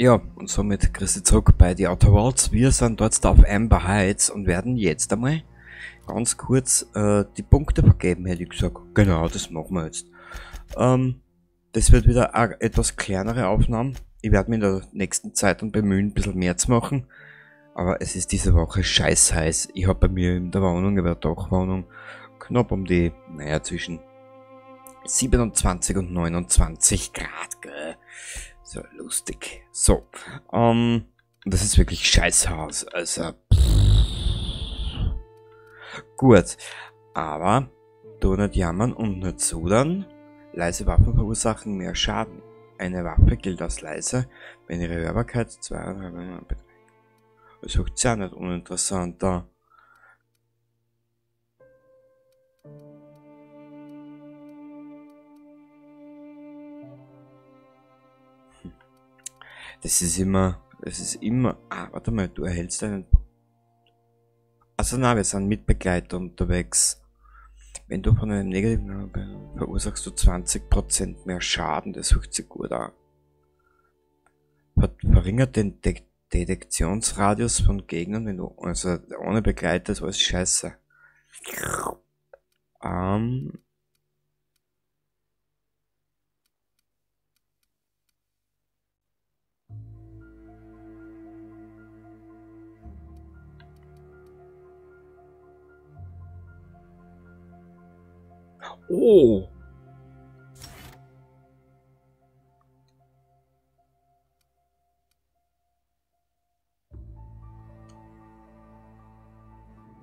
Ja, und somit grüß dich zurück bei die Outer Worlds. Wir sind dort auf Amber Heights und werden jetzt einmal ganz kurz die Punkte vergeben, hätte ich gesagt. Genau, das machen wir jetzt. Das wird wieder eine etwas kleinere Aufnahme. Ich werde mich in der nächsten Zeit dann bemühen, ein bisschen mehr zu machen. Aber es ist diese Woche scheiß heiß. Ich habe bei mir in der Wohnung, in der Dachwohnung, knapp um die, naja, zwischen 27 und 29 Grad, gell. So, lustig. So, das ist wirklich scheiß also, gut. Aber, du nicht jammern und nicht sudern. Leise Waffen verursachen mehr Schaden. Eine Waffe gilt als leise, wenn ihre Hörbarkeit 2,5 beträgt. Das ist ja nicht uninteressant da. Das ist immer, warte mal, du erhältst einen, also na, wir sind mit Begleiter unterwegs. Wenn du von einem negativen verursachst du 20% mehr Schaden, das hört sich gut an. Verringert den Detektionsradius von Gegnern, wenn du, also ohne Begleiter ist alles scheiße. Oh!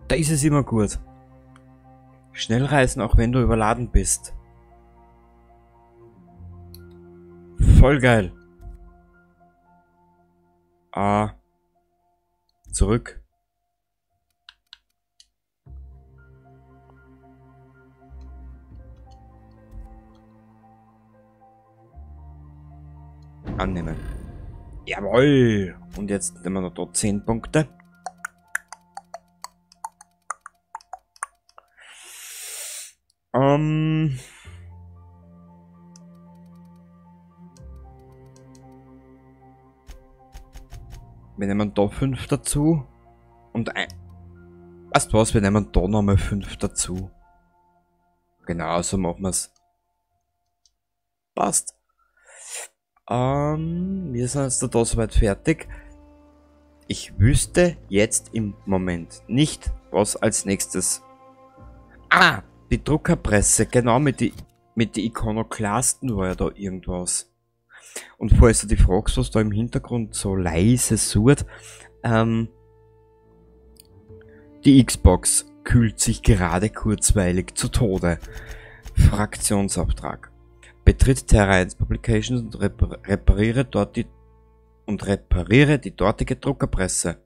Da ist es immer gut. Schnell reisen, auch wenn du überladen bist. Voll geil. Zurück. Annehmen. Jawohl! Und jetzt nehmen wir noch dort 10 Punkte. Wir nehmen da 5 dazu. Und weißt du was, wir nehmen da nochmal 5 dazu. Genau, so machen wir's. Passt. Wir sind jetzt da soweit fertig. Ich wüsste jetzt im Moment nicht, was als nächstes. Die Druckerpresse, genau, mit die Ikonoklasten war ja da irgendwas. Und falls du dich fragst, was da im Hintergrund so leise surrt, die Xbox kühlt sich gerade kurzweilig zu Tode. Fraktionsauftrag. Betritt Terra 1 Publications und repariere die dortige Druckerpresse.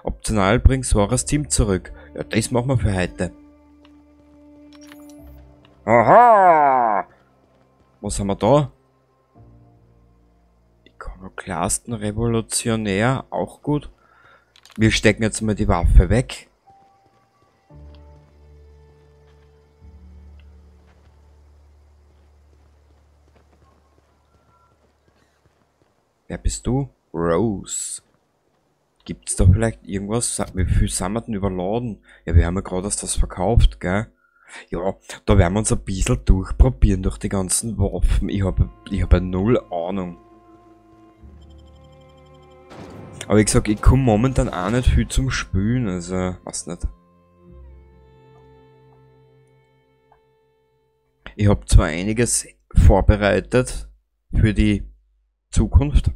Optional bring Soras Team zurück. Ja, das machen wir für heute. Aha! Was haben wir da? Ikonoklasten Revolutionär, auch gut. Wir stecken jetzt mal die Waffe weg. Wer bist du? Rose. Gibt's da vielleicht irgendwas? Wie viel sind wir denn überladen? Ja, wir haben ja gerade erst das verkauft, gell? Ja, da werden wir uns ein bisschen durchprobieren durch die ganzen Waffen. Ich hab null Ahnung. Aber wie gesagt, ich komme momentan auch nicht viel zum Spielen, also, weiß nicht. Ich habe zwar einiges vorbereitet für die Zukunft.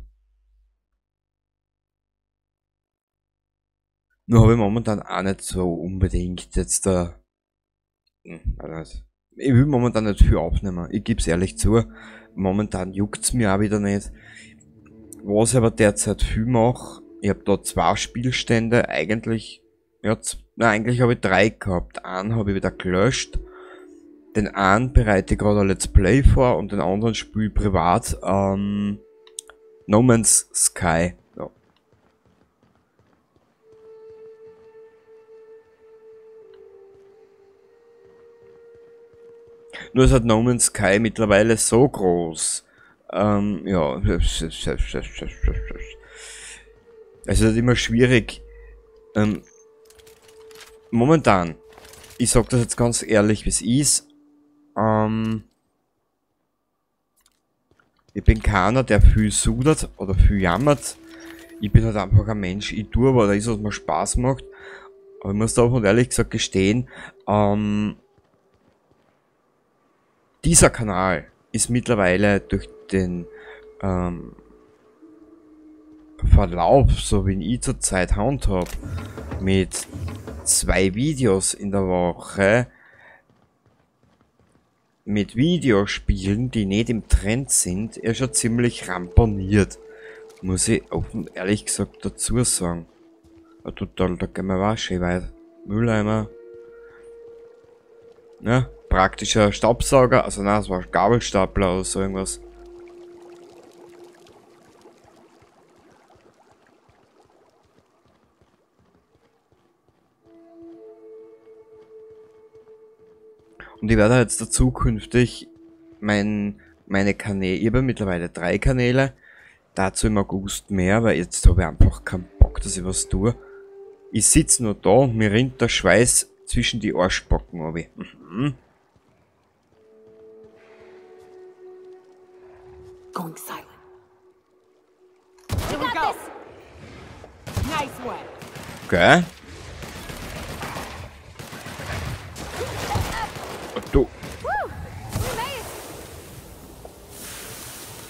Nur habe ich momentan auch nicht so unbedingt jetzt da. Also, ich will momentan nicht viel aufnehmen. Ich gebe es ehrlich zu. Momentan juckt's mir auch wieder nicht. Was ich aber derzeit viel mache, ich habe da 2 Spielstände, eigentlich, ja, eigentlich habe ich 3 gehabt. Einen habe ich wieder gelöscht. Den einen bereite ich gerade ein Let's Play vor und den anderen spiele ich privat, No Man's Sky. Ja. Nur ist halt No Man's Sky mittlerweile so groß. Ja. Es ist halt immer schwierig. Momentan, ich sag das jetzt ganz ehrlich, wie es ist. Ich bin keiner, der viel sudert oder viel jammert. Ich bin halt einfach ein Mensch, ich tue aber das, was mir Spaß macht. Aber ich muss da auch ehrlich gesagt gestehen, dieser Kanal ist mittlerweile durch den Verlauf, so wie ich zurzeit handhab, mit 2 Videos in der Woche, mit Videospielen, die nicht im Trend sind, er schon ziemlich ramponiert. Muss ich offen ehrlich gesagt dazu sagen. Total, da gehen wir auch schön weit. Mülleimer. Ja, praktischer Staubsauger, also nein, es war Gabelstapler oder so irgendwas. Und ich werde jetzt da zukünftig meine Kanäle, ich habe mittlerweile 3 Kanäle, dazu im August mehr, weil jetzt habe ich einfach keinen Bock, dass ich was tue. Ich sitze nur da und mir rinnt der Schweiß zwischen die Arschbacken runter. Going silent. Here we go. Nice one. Okay. Du.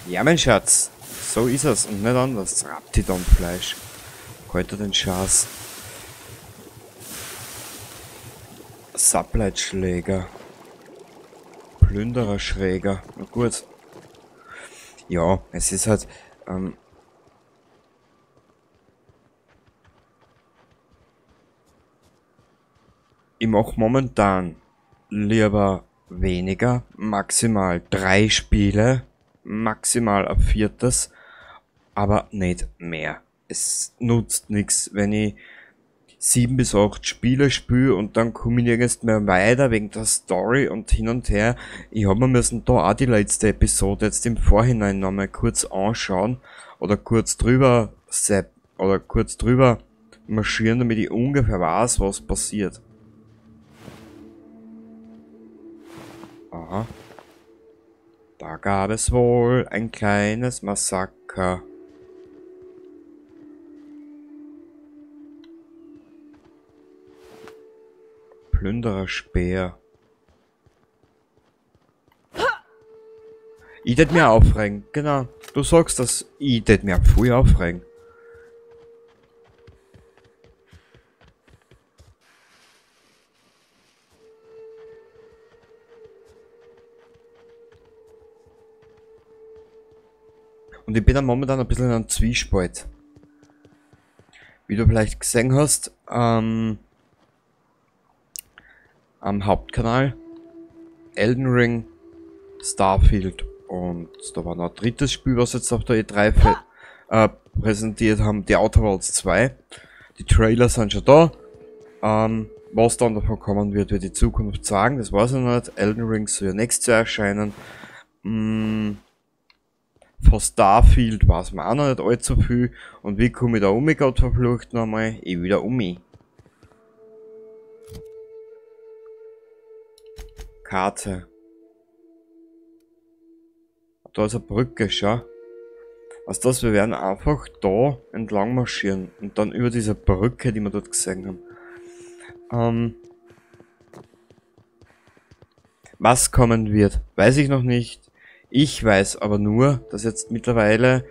Ja, mein Schatz. So ist es und nicht anders. Raptidon-Fleisch. Heute den Schatz. Suppleitschläger. Plündererschräger. Na gut. Ja, es ist halt, ich mache momentan lieber weniger, maximal 3 Spiele, maximal ein 4, aber nicht mehr. Es nutzt nichts, wenn ich 7 bis 8 Spiele spiele und dann komme ich nirgends mehr weiter wegen der Story und hin und her. Ich habe mir müssen da auch die letzte Episode jetzt im Vorhinein nochmal kurz anschauen oder kurz drüber marschieren, damit ich ungefähr weiß, was passiert. Aha. Da gab es wohl ein kleines Massaker. Plündererspeer. Ich tät mir aufregen, genau. Du sagst das, ich tät mir voll aufregen. Und ich bin dann momentan ein bisschen in einem Zwiespalt. Wie du vielleicht gesehen hast, am Hauptkanal Elden Ring, Starfield und da war noch ein drittes Spiel, was jetzt auf der E3 präsentiert haben, die Outer Worlds 2. Die Trailer sind schon da. Was dann davon kommen wird, wird die Zukunft sagen, das weiß ich noch nicht. Elden Ring soll ja nächstes Jahr erscheinen. Von Starfield weiß man auch noch nicht allzu viel. Und wie komme ich da um, Gott verflucht nochmal? Ich wieder um mich. Karte. Da ist eine Brücke, schau. Also das, wir werden einfach da entlang marschieren und dann über diese Brücke, die wir dort gesehen haben. Was kommen wird, weiß ich noch nicht. Ich weiß aber nur, dass jetzt mittlerweile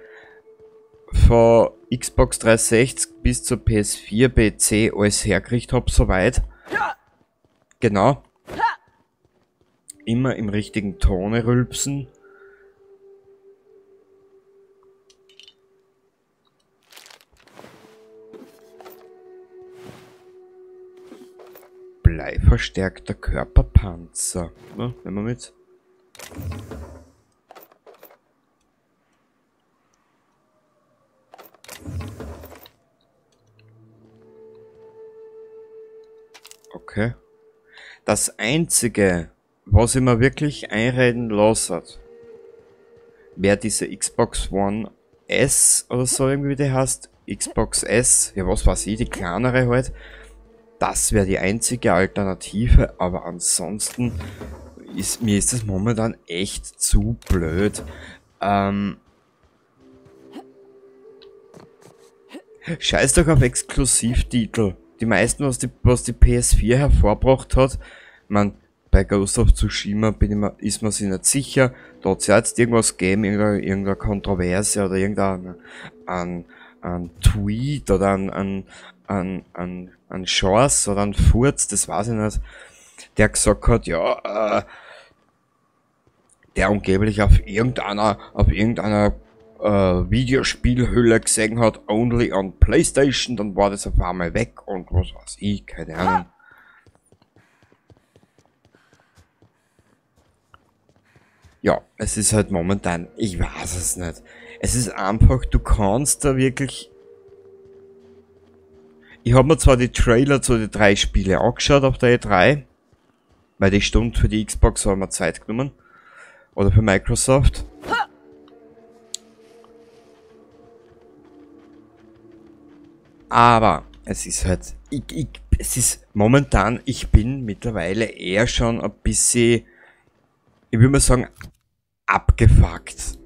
von Xbox 360 bis zur PS4 PC alles hergekriegt habe, soweit. Genau. Immer im richtigen Tone rülpsen. Bleiverstärkter Körperpanzer. Na, nehmen wir mit. Okay. Das einzige, was ich mir wirklich einreden lassen hat, wäre diese Xbox One S oder so irgendwie die heißt, Xbox S, ja was weiß ich, die kleinere halt. Das wäre die einzige Alternative, aber ansonsten mir ist das momentan echt zu blöd. Scheiß doch auf Exklusivtitel. Die meisten, was die PS4 hervorgebracht hat, man, bei Ghost of Tsushima ist man sich nicht sicher, da hat es ja jetzt irgendwas gegeben, irgendeine Kontroverse oder irgendein Tweet oder ein Chance oder ein Furz, das weiß ich nicht, der gesagt hat, ja, der angeblich auf irgendeiner Videospielhülle gesehen hat, only on PlayStation, dann war das auf einmal weg und was weiß ich, keine Ahnung. Ja, es ist halt momentan, ich weiß es nicht. Es ist einfach, du kannst da wirklich... Ich habe mir zwar die Trailer zu den 3 Spiele angeschaut auf der E3, weil die Stunde für die Xbox haben wir Zeit genommen. Oder für Microsoft. Aber es ist halt, es ist momentan, ich bin mittlerweile eher schon ein bisschen, ich würde mal sagen, abgefuckt.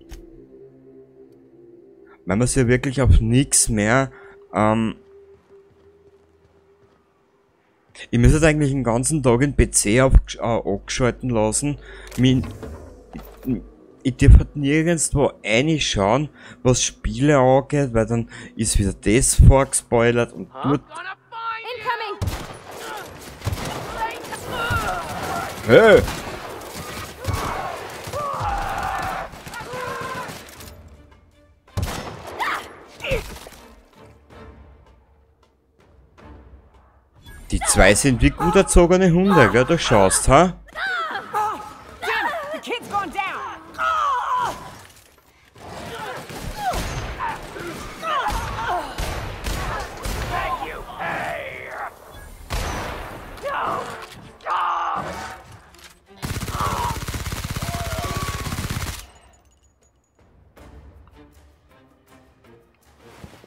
Weil man sich ja wirklich auf nichts mehr, ich muss jetzt eigentlich den ganzen Tag den PC angeschalten lassen. Ich darf halt nirgendwo reinschauen, was Spiele angeht, weil dann ist wieder das vorgespoilert und dort... Hey! Die 2 sind wie gut erzogene Hunde, gell? Du schaust, ha?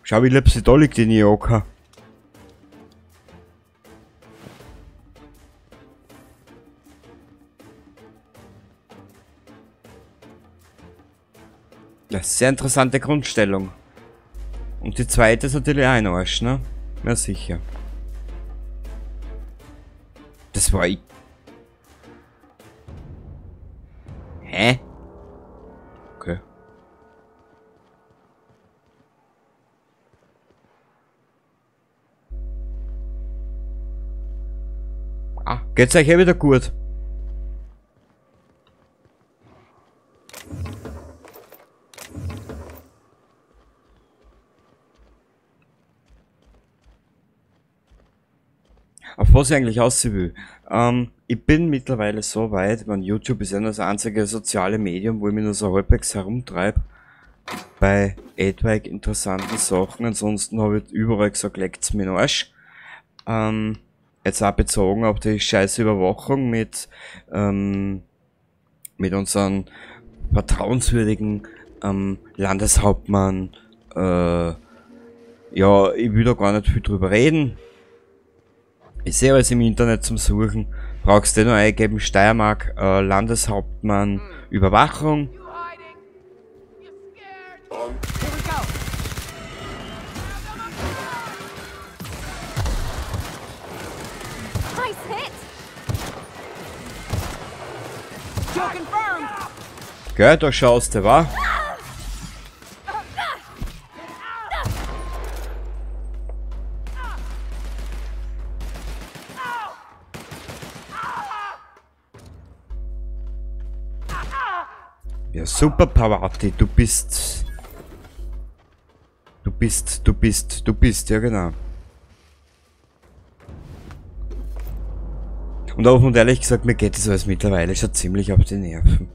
Schau, wie lieb sie da liegt in ihr Ocker. Ja, sehr interessante Grundstellung. Und die zweite ist natürlich ein Arsch, ne? Na sicher. Das war ich. Hä? Okay. Ah, geht's euch eh wieder gut? Auf was ich eigentlich aussehen will. Ich bin mittlerweile so weit, YouTube ist ja nur das einzige soziale Medium, wo ich mich nur so halbwegs herumtreibe. Bei etwaig interessanten Sachen, ansonsten habe ich überall gesagt, leckt's mir den Arsch. Jetzt auch bezogen auf die scheiß Überwachung mit unserem vertrauenswürdigen Landeshauptmann. Ja, ich will da gar nicht viel drüber reden. Ich sehe alles im Internet zum Suchen. Brauchst du nur eingeben, Steiermark, Landeshauptmann, Überwachung. Gell, da schaust du, wa? Ja, super, Pavati, du bist, ja genau. Und offen und ehrlich gesagt, mir geht das alles mittlerweile schon ziemlich auf die Nerven.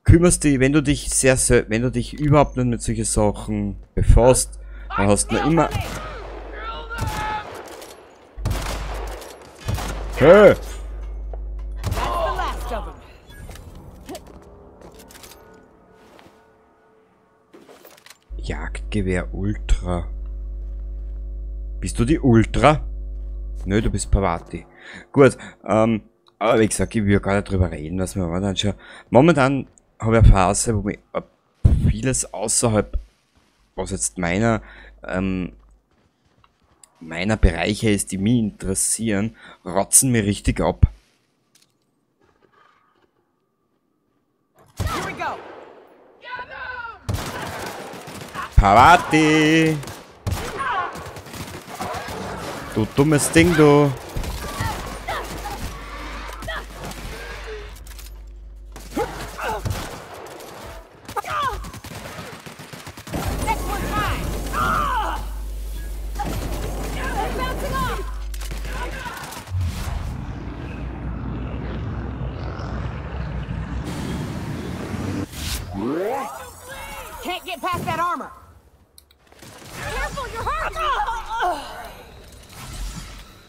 Kümmerst dich, wenn du dich überhaupt nicht mit solchen Sachen befasst, dann hast du noch immer... Hey! Jagdgewehr Ultra. Bist du die Ultra? Nö, du bist Pavati. Gut, aber wie gesagt, ich will ja gar nicht drüber reden, was wir momentan schon... Momentan habe ich eine Phase, wo mich vieles außerhalb, was jetzt meiner Bereiche ist, die mich interessieren, rotzen mir richtig ab. Here we go. Pavati! Du dummes Ding, du! Next one's mine. They're bouncing off. Can't get past that armor. Careful, you're hurt.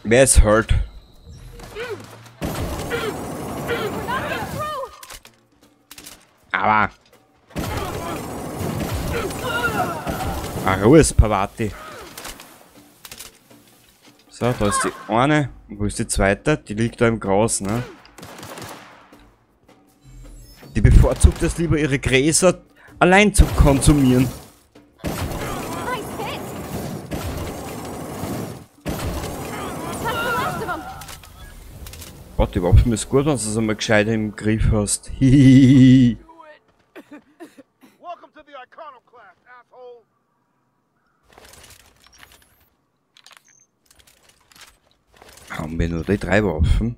Wer ist hurt? We're not getting through. Aber! Ruhe ist Pavati. So, da ist die eine. Und wo ist die zweite? Die liegt da im Gras, ne? Die bevorzugt es lieber, ihre Gräser allein zu konsumieren. Nice hit. That's the last of them. Boah, die Waffen ist gut, wenn du es einmal gescheit im Griff hast. Hihihihi. Welcome to the Iconoclast, asshole! Haben wir nur die 3 Waffen?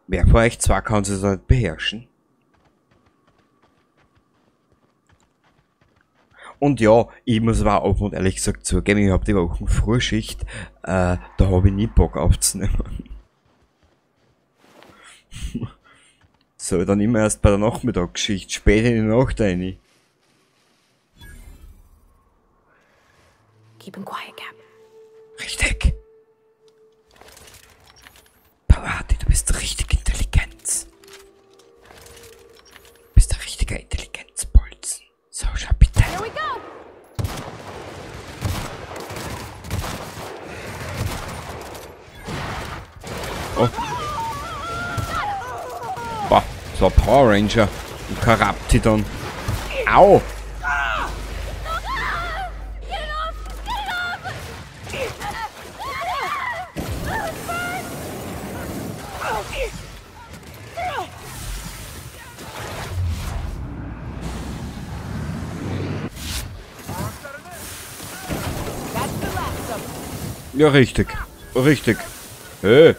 Wer von euch zwei kann sie so nicht beherrschen? Und ja, ich muss aber auch offen und ehrlich gesagt zugeben, ich habe die Wochen Frühschicht, da habe ich nie Bock aufzunehmen. So, dann immer erst bei der Nachmittagsschicht, spät in die Nacht rein. Keep him quiet, Cap. Richtig. Pavati, du bist richtig Intelligenz. Du bist ein richtiger Intelligenzbolzen. So, schau bitte. Here we go. Oh. Boah, so ein Power Ranger. Und kein Raptidon. Au! That's the last of them. Ja, richtig. Richtig. Hey.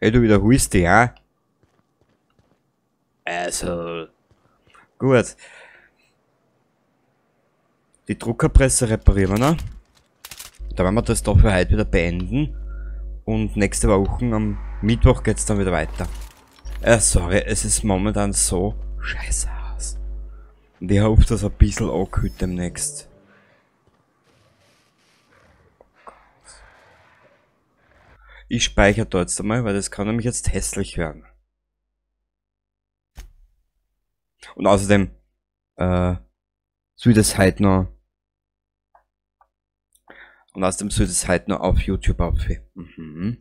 Hey, du wiederholst dich, ja? Also. Gut. Die Druckerpresse reparieren wir noch. Da werden wir das da für heute wieder beenden. Und nächste Woche am Mittwoch geht's dann wieder weiter. Sorry, es ist momentan so scheiße aus. Und ich hoffe, dass ein bisschen angehört demnächst. Ich speichere da jetzt einmal, weil das kann nämlich jetzt hässlich werden. Und außerdem, soll das halt noch. Und außerdem soll das halt noch auf YouTube aufhören. Mhm.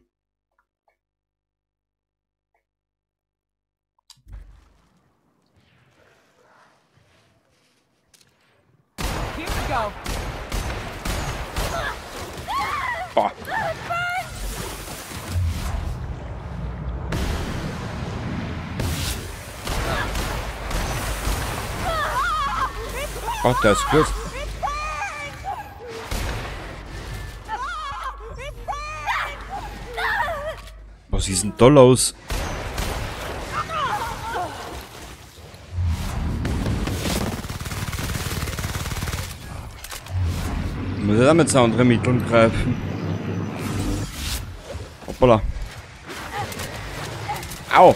Here we go. Boah. Oh, der ist gut. Was ist denn da los? Ich muss auch mit so anderen Mitteln greifen. Hoppala. Au!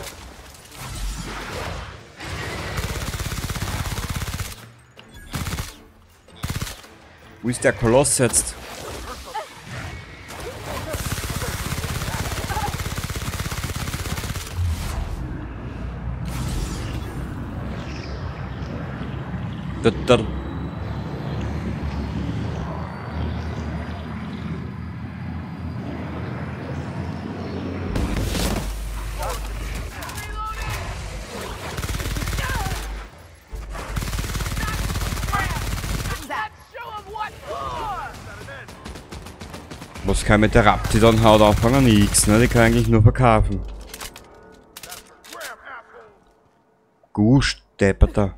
Wo ist der Koloss jetzt? Da. Was kann mit der Raptidon Haut anfangen? Nix, ne? Die kann eigentlich nur verkaufen. Gut, Depperter.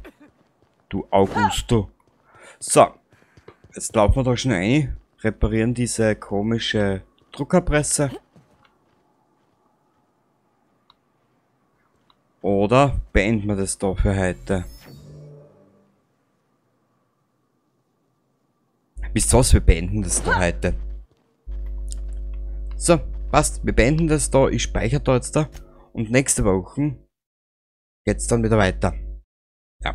Du Augusto. So. Jetzt laufen wir da schon rein. Reparieren diese komische Druckerpresse. Oder beenden wir das da für heute? Wisst ihr was? Wir beenden das da heute. So, passt. Wir beenden das da. Ich speichere da jetzt da. Und nächste Woche geht's dann wieder weiter. Ja.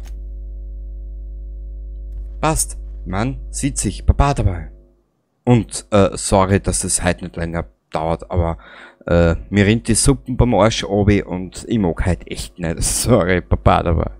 Passt. Man sieht sich. Baba dabei. Und, sorry, dass es heute nicht länger dauert, aber, mir rinnt die Suppen beim Arsch obi und ich mag halt echt nicht. Sorry, Baba dabei.